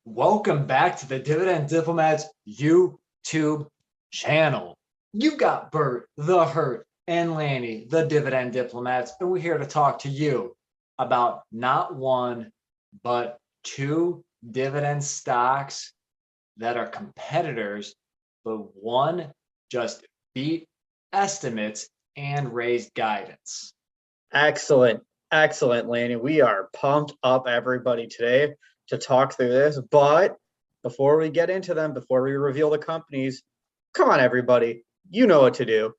Welcome back to the Dividend Diplomats YouTube channel. You've got Bert, the Hurt, and Lanny, the Dividend Diplomats, and we're here to talk to you about not one, but two dividend stocks that are competitors, but one just beat estimates and raised guidance. Excellent, Lanny. We are pumped up, everybody, today to talk through this. But before we get into them, before we reveal the companies, come on, everybody. You know what to do.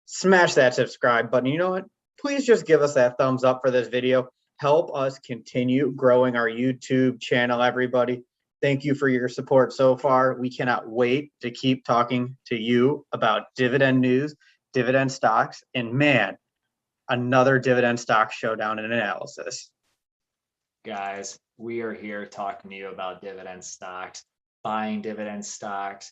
Smash that subscribe button. You know what? Please just give us that thumbs up for this video. Help us continue growing our YouTube channel, everybody. Thank you for your support so far. We cannot wait to keep talking to you about dividend news, dividend stocks, and man, another dividend stock showdown and analysis. Guys, we are here talking to you about dividend stocks, buying dividend stocks,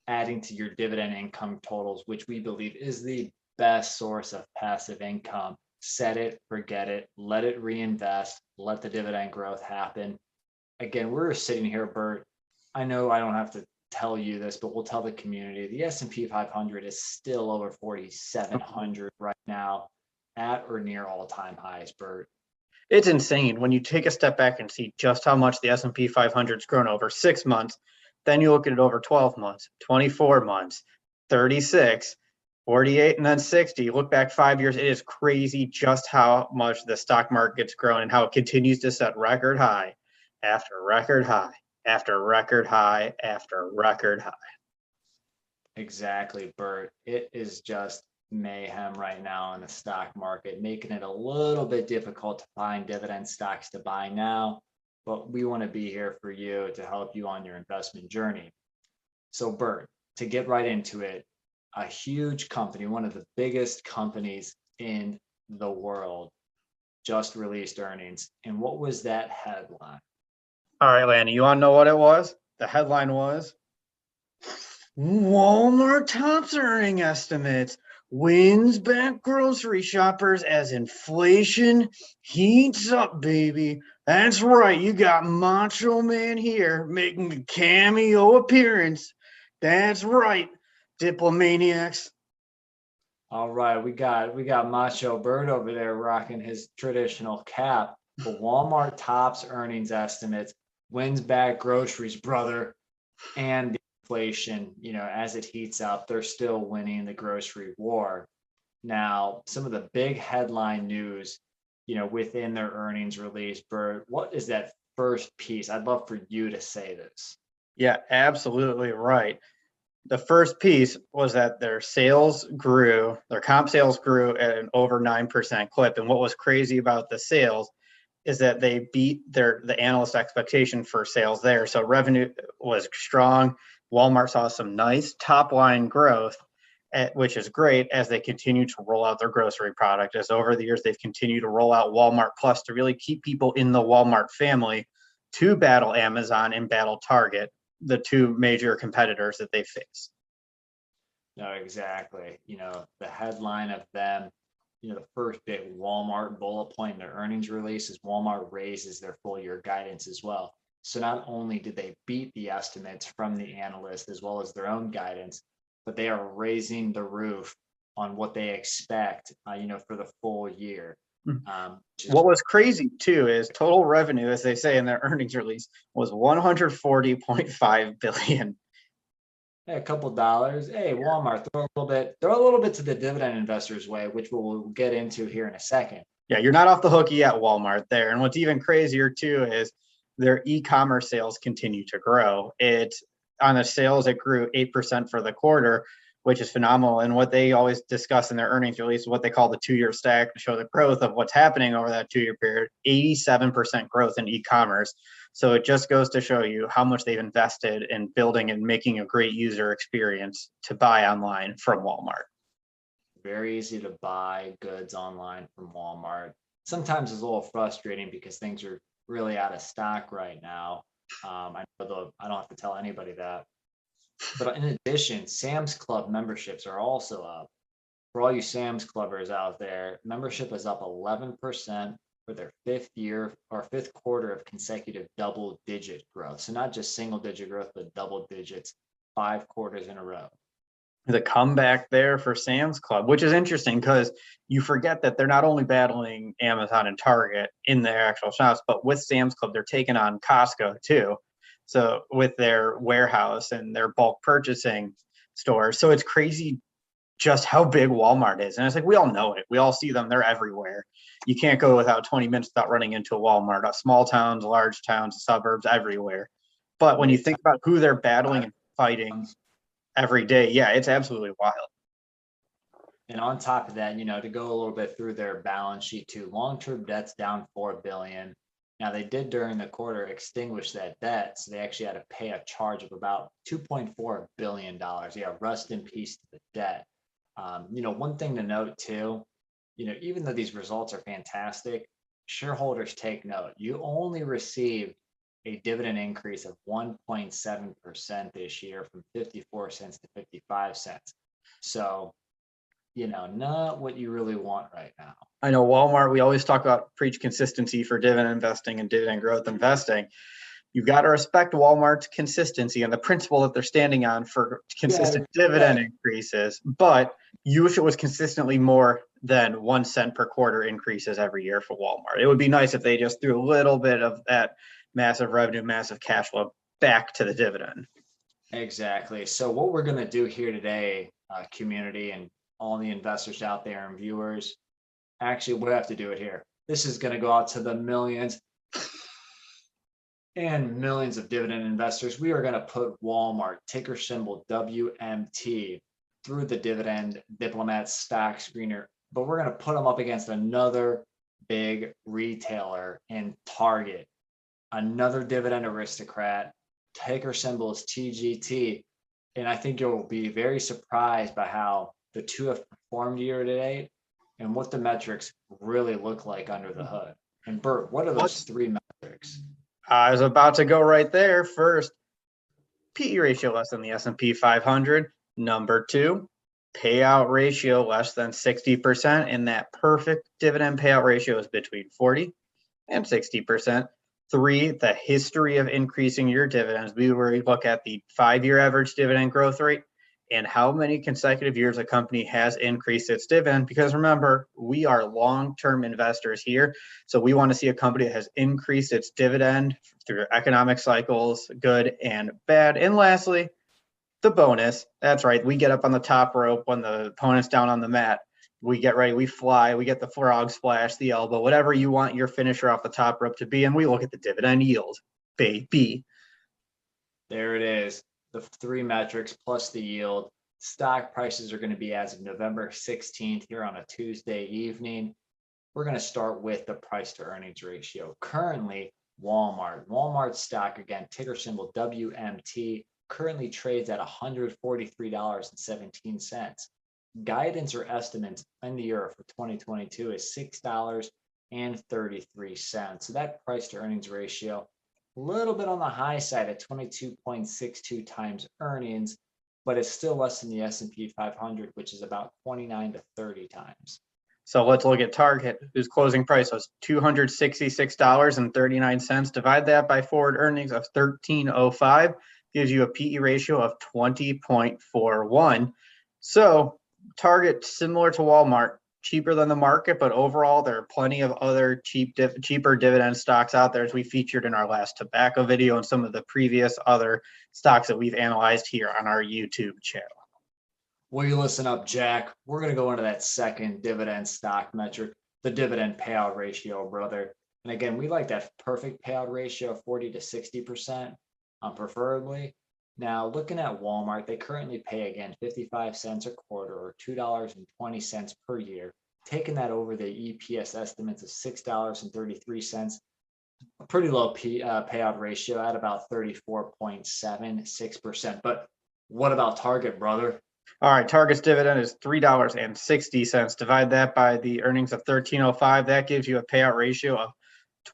adding to your dividend income totals, which we believe is the best source of passive income. Set it, forget it, let it reinvest, let the dividend growth happen. Again, we're sitting here, Bert. I know I don't have to tell you this, but we'll tell the community. The S&P 500 is still over 4,700 right now, at or near all-time highs, Bert. It's insane when you take a step back and see just how much the S&P 500 has grown over 6 months. Then you look at it over 12 months, 24 months, 36, 48, and then 60. You look back 5 years, it is crazy just how much the stock market's grown and how it continues to set record high after record high after record high after record high. Exactly, Bert. It is just mayhem right now in the stock market, making it a little bit difficult to find dividend stocks to buy now, but we want to be here for you to help you on your investment journey. So Bert, to get right into it, a huge company, one of the biggest companies in the world, just released earnings. And what was that headline? All right, Lanny, you want to know what it was? The headline was Walmart tops earning estimates, wins back grocery shoppers as inflation heats up, baby. That's right, you got Macho Man here making a cameo appearance. That's right, Diplomaniacs. All right, we got Macho Bird over there rocking his traditional cap. But Walmart tops earnings estimates, wins back groceries, brother, and the inflation, as it heats up, they're still winning the grocery war. Now, some of the big headline news, within their earnings release, Bert, what is that first piece? I'd love for you to say this. Yeah, absolutely right. The first piece was that their sales grew, their comp sales grew at an over 9% clip. And what was crazy about the sales is that they beat the analyst expectation for sales there. So revenue was strong. Walmart saw some nice top line growth, which is great as they continue to roll out their grocery product. As over the years, they've continued to roll out Walmart Plus to really keep people in the Walmart family to battle Amazon and battle Target, the two major competitors that they face. No, exactly. The headline of them, the first big Walmart bullet point in their earnings release is Walmart raises their full year guidance as well. So not only did they beat the estimates from the analyst as well as their own guidance, but they are raising the roof on what they expect, for the full year. What was crazy too is total revenue, as they say in their earnings release, was $140.5 billion. Hey, a couple dollars. Hey, Walmart, throw a little bit to the dividend investors' way, which we'll get into here in a second. Yeah, you're not off the hook yet, Walmart there. And what's even crazier too is their e-commerce sales continue to grow. On the sales, it grew 8% for the quarter, which is phenomenal. And what they always discuss in their earnings release is what they call the 2-year stack to show the growth of what's happening over that 2-year period, 87% growth in e-commerce. So it just goes to show you how much they've invested in building and making a great user experience to buy online from Walmart. Very easy to buy goods online from Walmart. Sometimes it's a little frustrating because things are really out of stock right now. I don't have to tell anybody that. But in addition, Sam's Club memberships are also up. For all you Sam's Clubbers out there, membership is up 11%. for their fifth year or fifth quarter of consecutive double-digit growth. So not just single-digit growth, but double digits, 5 quarters in a row. The comeback there for Sam's Club, which is interesting because you forget that they're not only battling Amazon and Target in their actual shops, but with Sam's Club, they're taking on Costco too. So with their warehouse and their bulk purchasing stores. So it's crazy just how big Walmart is. And it's like, we all know it. We all see them. They're everywhere. You can't go without 20 minutes without running into a Walmart, small towns, large towns, suburbs, everywhere. But when you think about who they're battling and fighting every day, yeah, it's absolutely wild. And on top of that, to go a little bit through their balance sheet too, long-term debt's down 4 billion. Now they did during the quarter extinguish that debt, so they actually had to pay a charge of about $2.4 billion. Yeah, rest in peace to the debt. One thing to note too, even though these results are fantastic, shareholders take note. You only received a dividend increase of 1.7% this year from 54 cents to 55 cents. So, not what you really want right now. I know Walmart, we always talk about preach consistency for dividend investing and dividend growth investing. You've got to respect Walmart's consistency and the principle that they're standing on for consistent dividend increases, but you wish it was consistently more than 1 cent per quarter increases every year for Walmart. It would be nice if they just threw a little bit of that massive revenue, massive cash flow back to the dividend. Exactly. So what we're going to do here today, community and all the investors out there and viewers, actually, we have to do it here. This is going to go out to the millions and millions of dividend investors. We are going to put Walmart, ticker symbol WMT, through the Dividend Diplomat stock screener, but we're going to put them up against another big retailer in Target, another dividend aristocrat, ticker symbol is TGT. And I think you'll be very surprised by how the two have performed year to date and what the metrics really look like under the hood. And Bert, what are those three metrics? I was about to go right there. First, PE ratio less than the S&P 500. Number 2, payout ratio less than 60%. And that perfect dividend payout ratio is between 40 and 60%. 3, the history of increasing your dividends. We look at the 5-year average dividend growth rate and how many consecutive years a company has increased its dividend. Because remember, we are long-term investors here. So we want to see a company that has increased its dividend through economic cycles, good and bad. And lastly, the bonus. That's right. We get up on the top rope when the opponent's down on the mat. We get ready, we fly, we get the frog splash, the elbow, whatever you want your finisher off the top rope to be. And we look at the dividend yield, baby. There it is. The 3 metrics plus the yield. Stock prices are going to be as of November 16th here on a Tuesday evening. We're going to start with the price to earnings ratio. Currently, Walmart stock, again, ticker symbol WMT, currently trades at $143.17. Guidance or estimates in the year for 2022 is $6.33. So that price to earnings ratio, a little bit on the high side at 22.62 times earnings, but it's still less than the S&P 500, which is about 29 to 30 times. So let's look at Target, whose closing price was $266.39. Divide that by forward earnings of $13.05, gives you a PE ratio of 20.41. So Target, similar to Walmart, cheaper than the market, but overall there are plenty of other cheaper dividend stocks out there, as we featured in our last tobacco video and some of the previous other stocks that we've analyzed here on our YouTube channel. Well, you listen up, Jack. We're going to go into that second dividend stock metric, the dividend payout ratio, brother. And again, we like that perfect payout ratio of 40 to 60%, preferably. Now, looking at Walmart, they currently pay, again, 55 cents a quarter or $2.20 per year. Taking that over the EPS estimates of $6.33, a pretty low payout ratio at about 34.76%. But what about Target, brother? All right, Target's dividend is $3.60. Divide that by the earnings of $13.05. That gives you a payout ratio of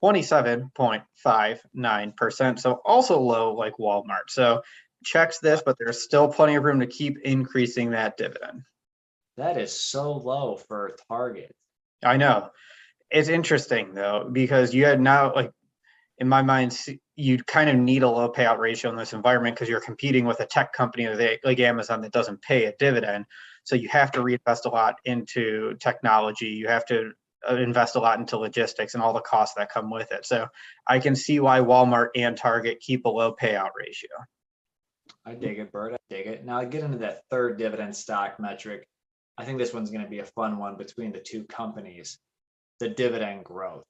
27.59%. So also low like Walmart. So checks this, but there's still plenty of room to keep increasing that dividend. That is so low for Target. I know. It's interesting though, because you had now, like, in my mind, you kind of need a low payout ratio in this environment because you're competing with a tech company like Amazon that doesn't pay a dividend. So you have to reinvest a lot into technology. You have to invest a lot into logistics and all the costs that come with it. So I can see why Walmart and Target keep a low payout ratio. I dig it, Bert. I dig it. Now I get into that third dividend stock metric. I think this one's going to be a fun one between the two companies, the dividend growth.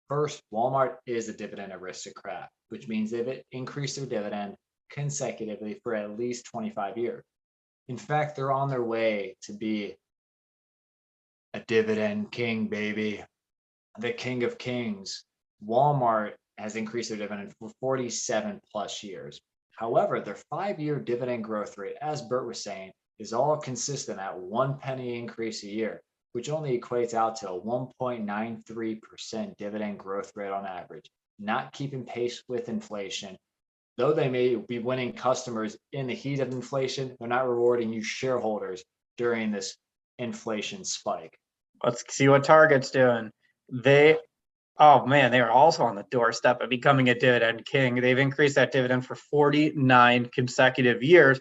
First, Walmart is a dividend aristocrat, which means they've increased their dividend consecutively for at least 25 years. In fact, they're on their way to be a dividend king, baby. The king of kings. Walmart has increased their dividend for 47 plus years. However, their 5-year dividend growth rate, as Bert was saying, is all consistent at 1 penny increase a year, which only equates out to a 1.93% dividend growth rate on average, not keeping pace with inflation. Though they may be winning customers in the heat of inflation, they're not rewarding you shareholders during this inflation spike. Let's see what Target's doing. Oh man, they are also on the doorstep of becoming a dividend king. They've increased that dividend for 49 consecutive years.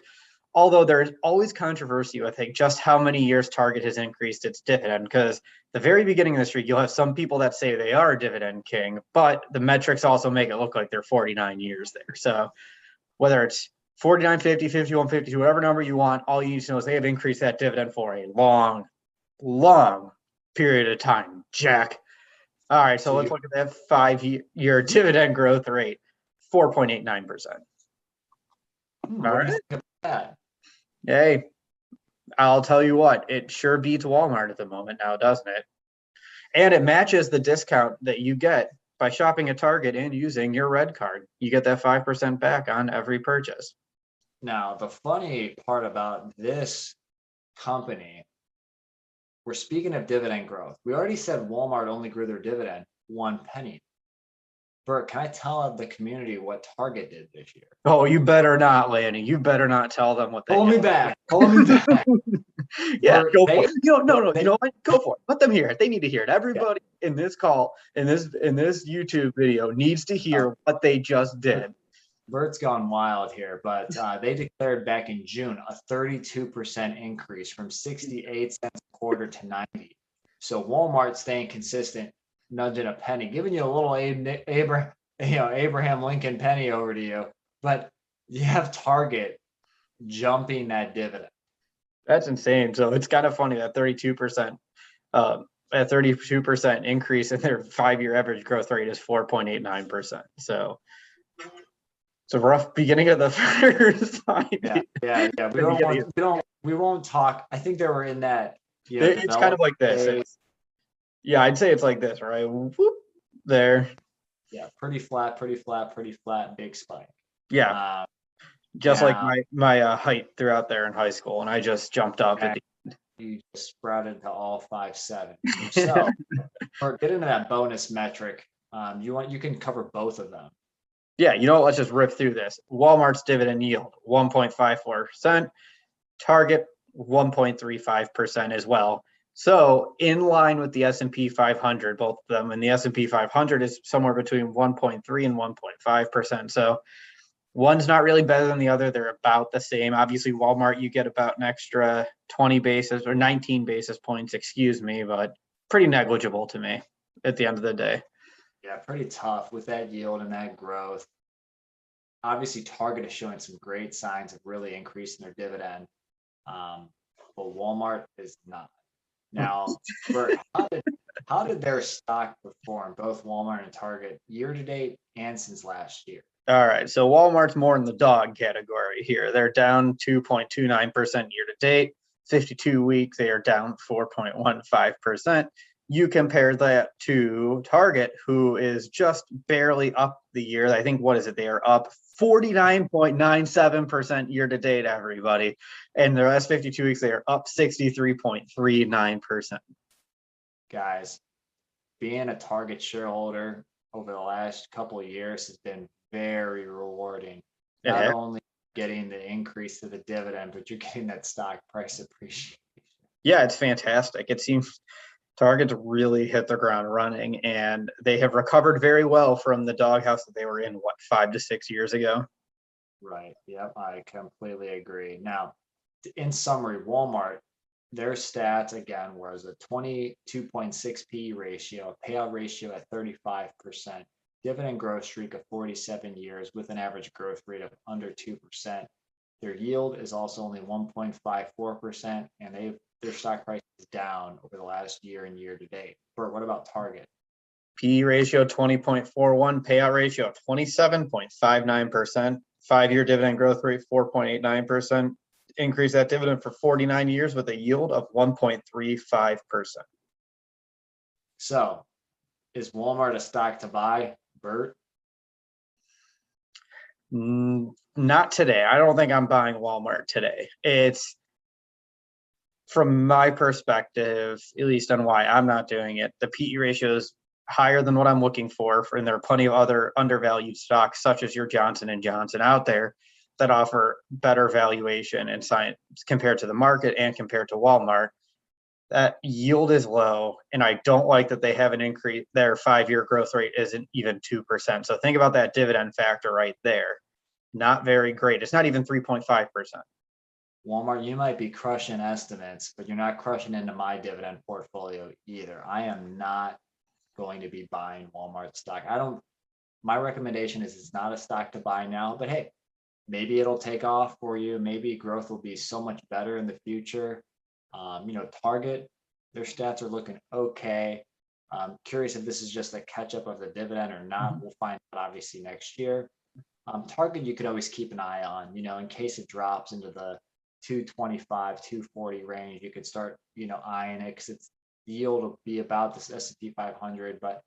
Although there's always controversy, I think, just how many years Target has increased its dividend. Because the very beginning of the street, you'll have some people that say they are a dividend king, but the metrics also make it look like they're 49 years there. So whether it's 49, 50, 51, 52, whatever number you want, all you need to know is they have increased that dividend for a long, long period of time, Jack. All right, so let's look at that 5-year dividend growth rate, 4.89%. All right. Hey, I'll tell you what, it sure beats Walmart at the moment now, doesn't it? And it matches the discount that you get by shopping at Target and using your red card. You get that 5% back on every purchase. Now, the funny part about this company, we're speaking of dividend growth. We already said Walmart only grew their dividend 1 penny. Bert, can I tell the community what Target did this year? Oh, you better not, Lanny. You better not tell them what they did. Pull me back. Pull me back. Yeah, Bert, go for it. No, you know what? Go for it. Let them hear it. They need to hear it. Everybody in this call, in this YouTube video, needs to hear what they just did. Bert's gone wild here, but they declared back in June a 32% increase from 68 cents a quarter to 90. So Walmart staying consistent, nudging a penny, giving you a little Abraham Lincoln penny over to you. But you have Target jumping that dividend. That's insane. So it's kind of funny that 32%, a 32% increase in their 5-year average growth rate is 4.89%. So it's a rough beginning of the first time. Yeah. We won't talk. I think they were in that. It's kind of like this. I'd say it's like this, right? Whoop, there. Yeah, pretty flat, big spike. Yeah. Just like my height throughout there in high school, and I just jumped up. You just sprouted to all 5'7". So, or get into that bonus metric. You can cover both of them. Yeah, let's just rip through this. Walmart's dividend yield 1.54%, Target 1.35% as well. So in line with the S&P 500, both of them, and the S&P 500 is somewhere between 1.3 and 1.5%. So one's not really better than the other. They're about the same. Obviously, Walmart, you get about an extra 19 basis points, but pretty negligible to me at the end of the day. Yeah, pretty tough with that yield and that growth. Obviously, Target is showing some great signs of really increasing their dividend, but Walmart is not. Now, Bert, how did their stock perform, both Walmart and Target, year to date and since last year? All right, so Walmart's more in the dog category here. They're down 2.29% year to date. 52 weeks, they are down 4.15%. You compare that to Target, who is just barely up the year. I think, they are up 49.97% year to date, everybody. And the last 52 weeks, they are up 63.39%. Guys, being a Target shareholder over the last couple of years has been very rewarding. Not only getting the increase to the dividend, but you're getting that stock price appreciation. Yeah, it's fantastic. It seems Target's really hit the ground running, and they have recovered very well from the doghouse that they were in, what, 5 to 6 years ago? Right. Yep. I completely agree. Now, in summary, Walmart, their stats again was a 22.6 PE ratio, payout ratio at 35%, dividend growth streak of 47 years with an average growth rate of under 2%. Their yield is also only 1.54%, and their stock price is down over the last year and year to date. Bert, what about Target? PE ratio 20.41, payout ratio of 27.59%, 5-year dividend growth rate 4.89%. Increase that dividend for 49 years with a yield of 1.35%. So, is Walmart a stock to buy, Bert? Not today. I don't think I'm buying Walmart today. It's, from my perspective, at least on why I'm not doing it, the PE ratio is higher than what I'm looking for, and there are plenty of other undervalued stocks, such as your Johnson & Johnson out there, that offer better valuation and science compared to the market and compared to Walmart. That yield is low, and I don't like that they have an increase. Their 5-year growth rate isn't even 2%. So think about that dividend factor right there. Not very great. It's not even 3.5%. Walmart, you might be crushing estimates, but you're not crushing into my dividend portfolio either. I am not going to be buying Walmart stock. My recommendation is it's not a stock to buy now, but hey, maybe it'll take off for you. Maybe growth will be so much better in the future. Target, their stats are looking okay. I'm curious if this is just a catch up of the dividend or not. We'll find out obviously next year. Target, you could always keep an eye on, in case it drops into the 225, 240 range, you could start, eyeing it, because the yield will be about this S&P 500, but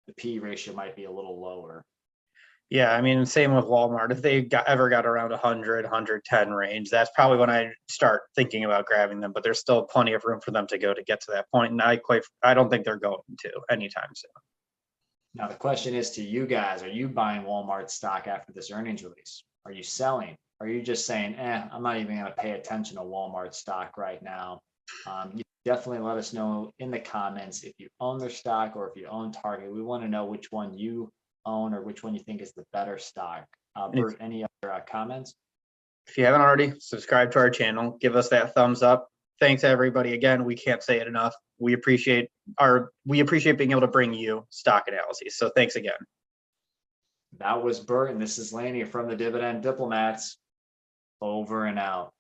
the P ratio might be a little lower. Yeah, I mean, same with Walmart. If they ever got around 100, 110 range, that's probably when I start thinking about grabbing them. But there's still plenty of room for them to go to get to that point, and I don't think they're going to anytime soon. Now the question is to you guys: are you buying Walmart stock after this earnings release? Are you selling? Are you just saying, I'm not even going to pay attention to Walmart stock right now? You definitely let us know in the comments if you own their stock or if you own Target. We want to know which one you own or which one you think is the better stock. Bert, any other comments? If you haven't already, subscribe to our channel, give us that thumbs up. Thanks everybody. Again, we can't say it enough. We appreciate being able to bring you stock analyses. So thanks again. That was Bert, and this is Laney from the Dividend Diplomats. Over and out.